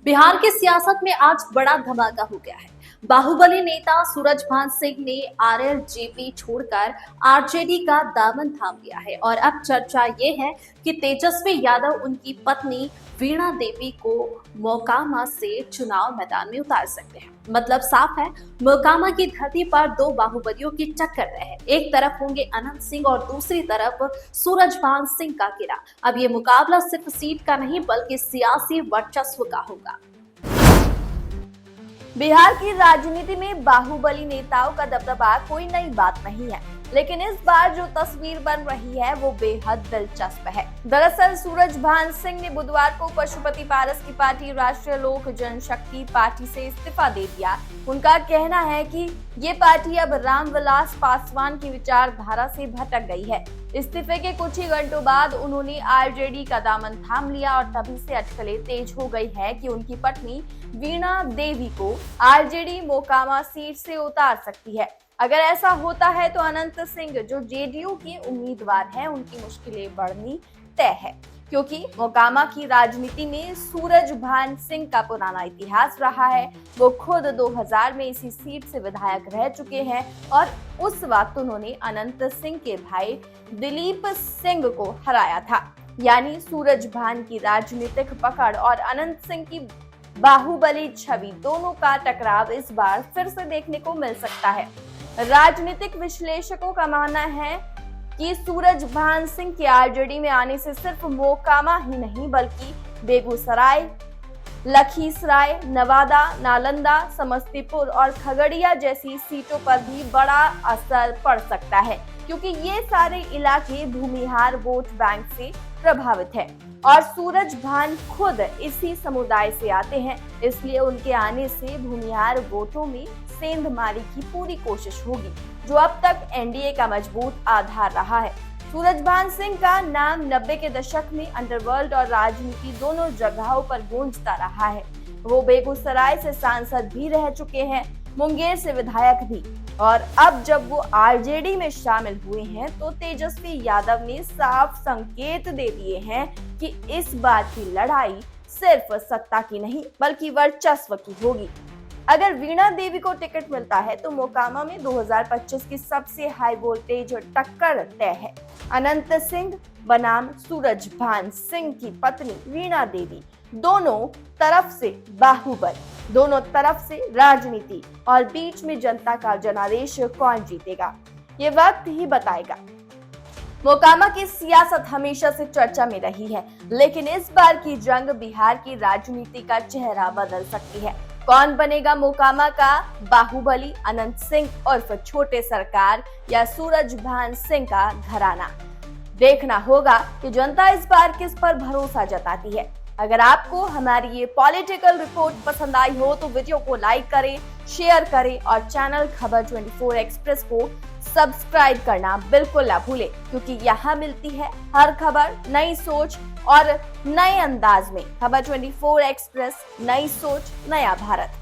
बिहार की सियासत में आज बड़ा धमाका हो गया है। बाहुबली नेता सूरजभान सिंह ने आरएलजेपी छोड़कर आरजेडी का दामन थाम लिया है और अब चर्चा ये है कि तेजस्वी यादव उनकी पत्नी वीणा देवी को मोकामा से चुनाव मैदान में उतार सकते हैं। मतलब साफ है, मोकामा की धरती पर दो बाहुबलियों की टक्कर है। एक तरफ होंगे अनंत सिंह और दूसरी तरफ सूरजभान सिंह का किला। अब ये मुकाबला सिर्फ सीट का नहीं बल्कि सियासी वर्चस्व का होगा। बिहार की राजनीति में बाहुबली नेताओं का दबदबा कोई नई बात नहीं है, लेकिन इस बार जो तस्वीर बन रही है वो बेहद दिलचस्प है। दरअसल सूरजभान सिंह ने बुधवार को पशुपति पारस की पार्टी राष्ट्रीय लोक जनशक्ति पार्टी से इस्तीफा दे दिया। उनका कहना है कि ये पार्टी अब रामविलास पासवान की विचारधारा से भटक गई है। इस्तीफे के कुछ ही घंटों बाद उन्होंने आरजेडी का दामन थाम लिया और तभी से अटकलें तेज हो गई है कि उनकी पत्नी वीणा देवी को आरजेडी मोकामा सीट से उतार सकती है। अगर ऐसा होता है तो अनंत सिंह जो जेडीयू के उम्मीदवार हैं, उनकी मुश्किलें बढ़नी तय है, क्योंकि मोकामा की राजनीति में सूरजभान सिंह का पुराना इतिहास रहा है। वो खुद 2000 में इसी सीट से विधायक रह चुके हैं और उस वक्त उन्होंने अनंत सिंह के भाई दिलीप सिंह को हराया था। यानी सूरजभान की राजनीतिक पकड़ और अनंत सिंह की बाहुबली छवि, दोनों का टकराव इस बार फिर से देखने को मिल सकता है। राजनीतिक विश्लेषकों का मानना है कि सूरजभान सिंह के आरजेडी में आने से सिर्फ मोकामा ही नहीं बल्कि बेगूसराय, लखीसराय, नवादा, नालंदा, समस्तीपुर और खगड़िया जैसी सीटों पर भी बड़ा असर पड़ सकता है, क्योंकि ये सारे इलाके भूमिहार वोट बैंक से प्रभावित है और सूरजभान खुद इसी समुदाय से आते हैं। इसलिए उनके आने से भूमिहार वोटों में सेंधमारी की पूरी कोशिश होगी, जो अब तक एनडीए का मजबूत आधार रहा है। सूरजभान सिंह का नाम 90 के दशक में अंडरवर्ल्ड और राजनीति दोनों जगहों पर गूंजता रहा है। वो बेगूसराय से सांसद भी रह चुके हैं, मुंगेर से विधायक भी, और अब जब वो आरजेडी में शामिल हुए हैं तो तेजस्वी यादव ने साफ संकेत दे दिए हैं कि इस बार की लड़ाई सिर्फ सत्ता की नहीं बल्कि वर्चस्व की होगी। अगर वीणा देवी को टिकट मिलता है तो मोकामा में 2025 की सबसे हाई वोल्टेज टक्कर तय है। अनंत सिंह बनाम सूरजभान सिंह की पत्नी वीणा देवी, दोनों तरफ से बाहुबल, दोनों तरफ से राजनीति और बीच में जनता का जनादेश कौन जीतेगा, ये वक्त ही बताएगा। मोकामा की सियासत हमेशा से चर्चा में रही है, लेकिन इस बार की जंग बिहार की राजनीति का चेहरा बदल सकती है। कौन बनेगा मोकामा का बाहुबली, अनंत सिंह उर्फ छोटे सरकार या सूरजभान सिंह का घराना? देखना होगा कि जनता इस बार किस पर भरोसा जताती है। अगर आपको हमारी ये पॉलिटिकल रिपोर्ट पसंद आई हो तो वीडियो को लाइक करें, शेयर करें और चैनल खबर 24 एक्सप्रेस को सब्सक्राइब करना बिल्कुल ना भूलें, क्योंकि यहाँ मिलती है हर खबर नई सोच और नए अंदाज में। खबर 24 एक्सप्रेस, नई सोच, नया भारत।